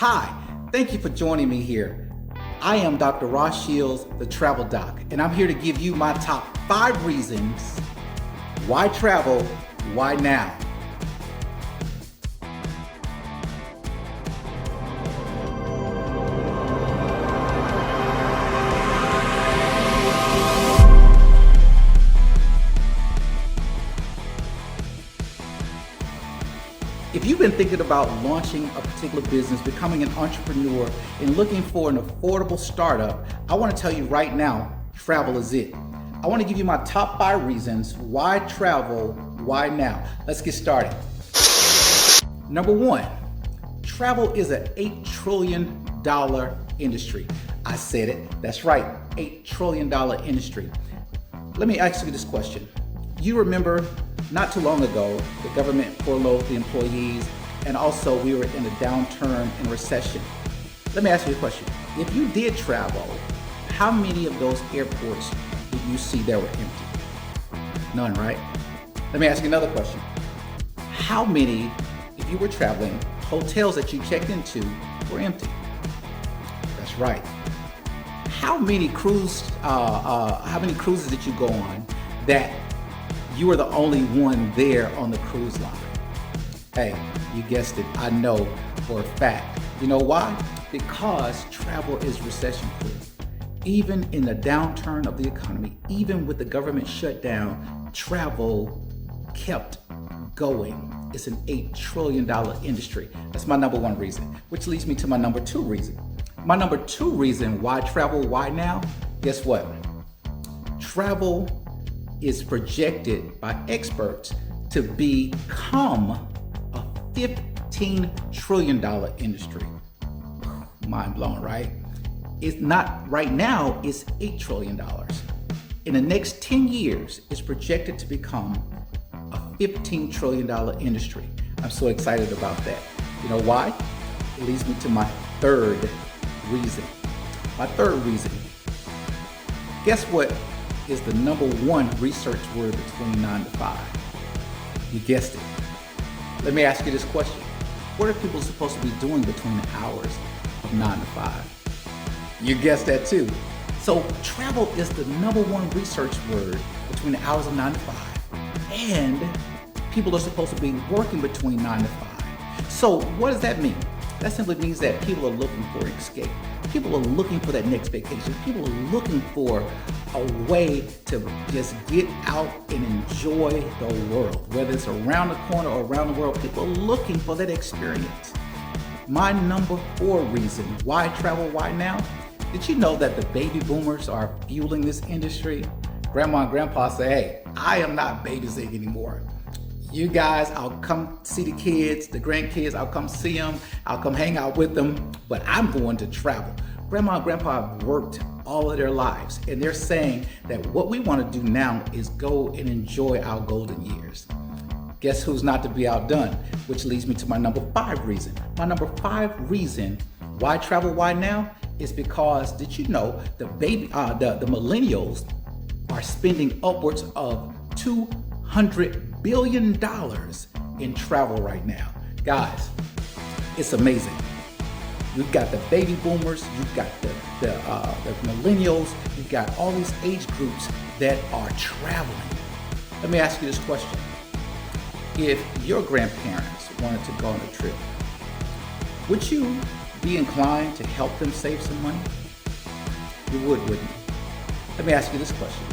Hi, thank you for joining me here. I am Dr. Ross Shields, the Travel Doc, and I'm here to give you my top 5 reasons why travel, why now. If you've been thinking about launching a particular business, becoming an entrepreneur, and looking for an affordable startup, I want to tell you right now, travel is it. I want to give you my top 5 reasons why travel, why now. Let's get started. Number 1, travel is an $8 trillion industry. I said it, that's right, $8 trillion industry. Let me ask you this question. You remember not too long ago, the government furloughed the employees, and also we were in a downturn and recession. Let me ask you a question. If you did travel, how many of those airports did you see that were empty? None, right? Let me ask you another question. How many, if you were traveling, hotels that you checked into were empty? That's right. How many cruises did you go on that you were the only one there on the cruise line? Hey, you guessed it, I know for a fact. You know why? Because travel is recession-proof. Even in the downturn of the economy, even with the government shutdown, travel kept going. It's an $8 trillion industry. That's my number 1 reason, which leads me to my number 2 reason. My number 2 reason why travel, why now? Guess what? Travel is projected by experts to become a $15 trillion industry. Mind blown, right? It's not right now, it's $8 trillion. In the next 10 years, it's projected to become a $15 trillion industry. I'm so excited about that. You know why? It leads me to my 3rd reason. My 3rd reason. Guess what is the number 1 research word between 9 to 5? You guessed it. Let me ask you this question. What are people supposed to be doing between the hours of 9 to 5? You guessed that too. So travel is the number 1 research word between the hours of 9 to 5. And people are supposed to be working between 9 to 5. So what does that mean? That simply means that people are looking for escape. People are looking for that next vacation. People are looking for a way to just get out and enjoy the world. Whether it's around the corner or around the world, people are looking for that experience. My number 4 reason why travel, why now? Did you know that the baby boomers are fueling this industry? Grandma and grandpa say, hey, I am not babysitting anymore. You guys, I'll come see the kids, the grandkids, I'll come see them, I'll come hang out with them, but I'm going to travel. Grandma and grandpa have worked all of their lives, and they're saying that what we want to do now is go and enjoy our golden years. Guess who's not to be outdone? Which leads me to my number 5 reason. My number 5 reason why travel, why now? Is because, did you know the millennials are spending upwards of $200 billion in travel right now. Guys, it's amazing. You've got the baby boomers, you've got the millennials, you've got all these age groups that are traveling. Let me ask you this question. If your grandparents wanted to go on a trip, would you be inclined to help them save some money? You would, wouldn't you? Let me ask you this question.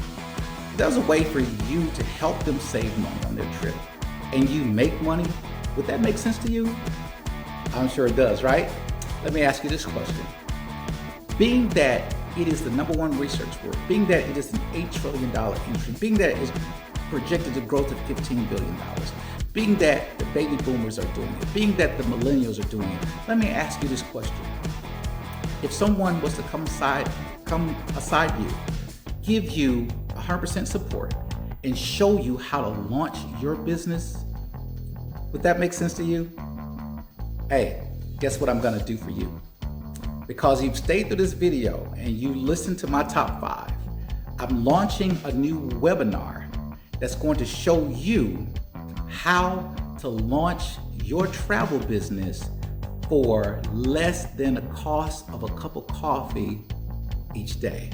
If there's a way for you to help them save money on their trip and you make money, would that make sense to you? I'm sure it does, right? Let me ask you this question. Being that it is the number 1 research word, being that it is an $8 trillion industry, being that it is projected to grow to $15 billion, being that the baby boomers are doing it, being that the millennials are doing it, let me ask you this question. If someone was to come aside you, give you 100% support, and show you how to launch your business, would that make sense to you? Hey, guess what I'm gonna do for you? Because you've stayed through this video and you listened to my top 5, I'm launching a new webinar that's going to show you how to launch your travel business for less than the cost of a cup of coffee each day.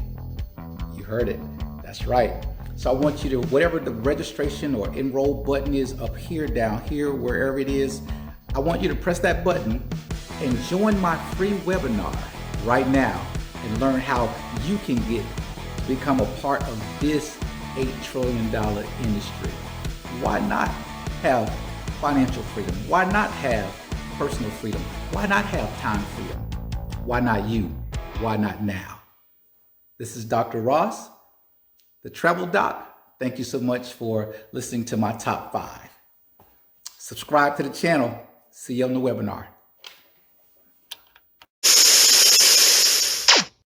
You heard it. That's right. So I want you to, whatever the registration or enroll button is up here, down here, wherever it is, I want you to press that button and join my free webinar right now and learn how you can become a part of this $8 trillion industry. Why not have financial freedom? Why not have personal freedom? Why not have time freedom? Why not you? Why not now? This is Dr. Ross, the Travel Doc. Thank you so much for listening to my top 5. Subscribe to the channel. See you on the webinar.